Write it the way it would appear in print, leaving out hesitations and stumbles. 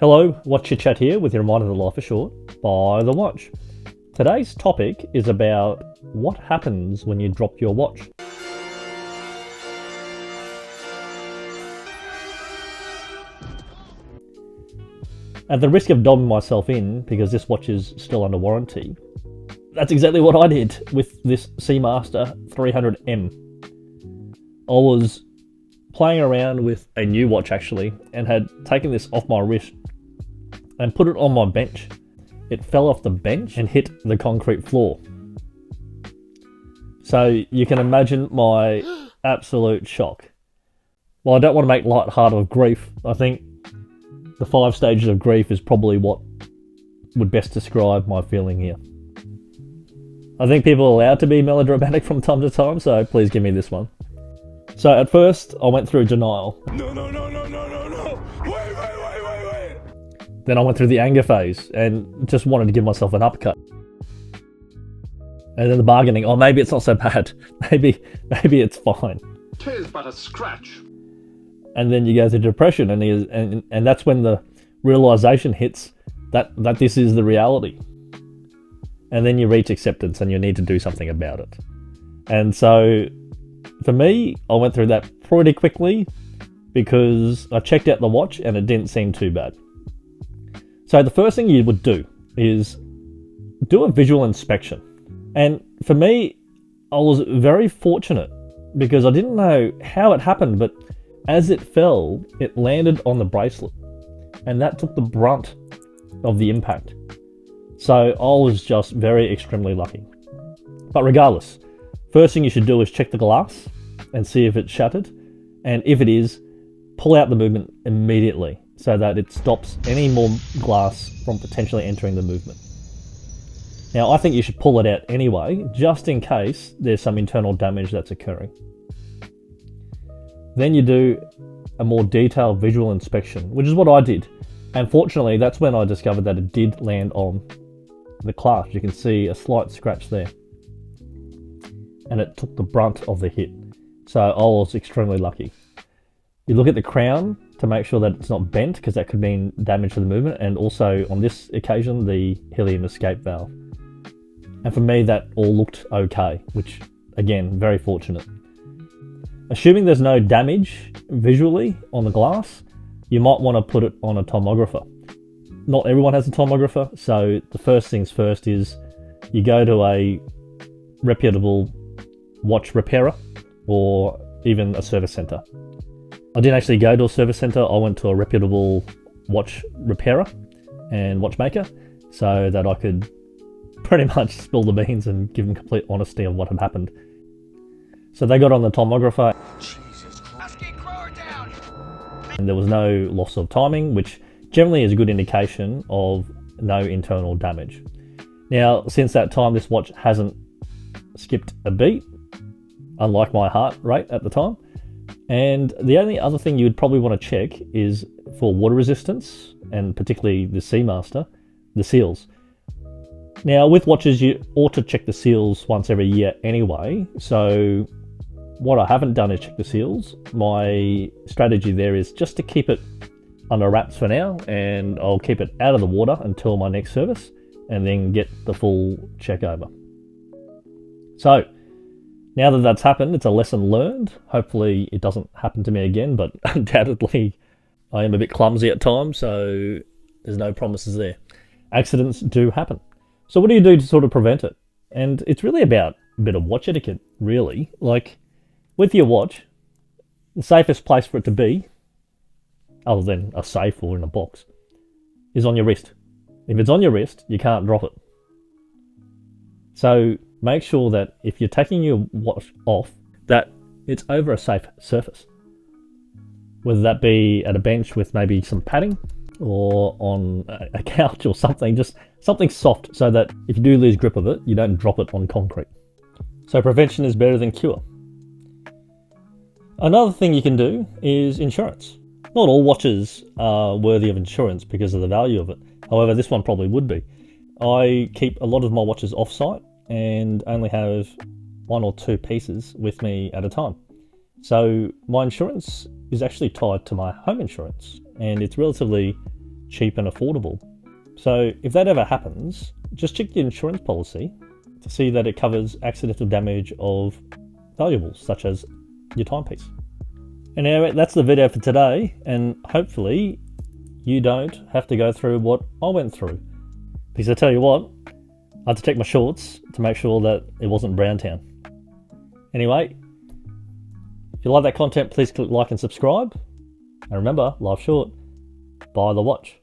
Hello, Watch Chit Chat here with your reminder that life is short by the watch. Today's topic is about what happens when you drop your watch. At the risk of dobbing myself in, because this watch is still under warranty, that's exactly what I did with this Seamaster 300M. I was playing around with a new watch actually, and had taken this off my wrist and put it on my bench. It fell off the bench and hit the concrete floor. So you can imagine my absolute shock. Well, I don't want to make lighthearted of grief. I think the 5 stages of grief is probably what would best describe my feeling here. I think people are allowed to be melodramatic from time to time, so please give me this one. So at first, I went through denial. No. Wait. Then I went through the anger phase and just wanted to give myself an uppercut. And then the bargaining. Oh, maybe it's not so bad. Maybe it's fine. 'Tis but a scratch. And then you go to depression, and that's when the realization hits that this is the reality. And then you reach acceptance, and you need to do something about it. And so, for me, I went through that pretty quickly because I checked out the watch and it didn't seem too bad. So the first thing you would do is do a visual inspection. And for me, I was very fortunate because I didn't know how it happened, but as it fell, it landed on the bracelet and that took the brunt of the impact. So I was just extremely lucky. But regardless, first thing you should do is check the glass and see if it's shattered. And if it is, pull out the movement immediately so that it stops any more glass from potentially entering the movement. Now, I think you should pull it out anyway, just in case there's some internal damage that's occurring. Then you do a more detailed visual inspection, which is what I did. And fortunately, that's when I discovered that it did land on the clasp. You can see a slight scratch there. And it took the brunt of the hit. So I was extremely lucky. You look at the crown to make sure that it's not bent, because that could mean damage to the movement, and also on this occasion the helium escape valve. And for me that all looked okay, which again, very fortunate. Assuming there's no damage visually on the glass, you might want to put it on a tomographer. Not everyone has a tomographer, so the first things first is you go to a reputable watch repairer or even a service centre. I didn't actually go to a service centre, I went to a reputable watch repairer and watchmaker so that I could pretty much spill the beans and give them complete honesty of what had happened. So they got on the tomographer and there was no loss of timing, which generally is a good indication of no internal damage. Now, since that time, this watch hasn't skipped a beat, unlike my heart rate at the time. And the only other thing you would probably want to check is for water resistance, and particularly the Seamaster, the seals. Now, with watches, you ought to check the seals once every year anyway. So what I haven't done is check the seals. My strategy there is just to keep it under wraps for now, and I'll keep it out of the water until my next service, and then get the full check over. So now that that's happened, it's a lesson learned. Hopefully it doesn't happen to me again, but undoubtedly I am a bit clumsy at times, so there's no promises there. Accidents do happen. So what do you do to sort of prevent it? And it's really about a bit of watch etiquette, really. Like, with your watch, the safest place for it to be, other than a safe or in a box, is on your wrist. If it's on your wrist, you can't drop it. So make sure that if you're taking your watch off, that it's over a safe surface. Whether that be at a bench with maybe some padding, or on a couch or something, just something soft so that if you do lose grip of it, you don't drop it on concrete. So prevention is better than cure. Another thing you can do is insurance. Not all watches are worthy of insurance because of the value of it. However, this one probably would be. I keep a lot of my watches off-site and only have 1 or 2 pieces with me at a time. So my insurance is actually tied to my home insurance, and it's relatively cheap and affordable. So if that ever happens, just check your insurance policy to see that it covers accidental damage of valuables such as your timepiece. And anyway, that's the video for today, and hopefully you don't have to go through what I went through. Because I tell you what, I had to check my shorts to make sure that it wasn't Browntown. Anyway, if you like that content, please click like and subscribe. And remember, life's short, buy the watch.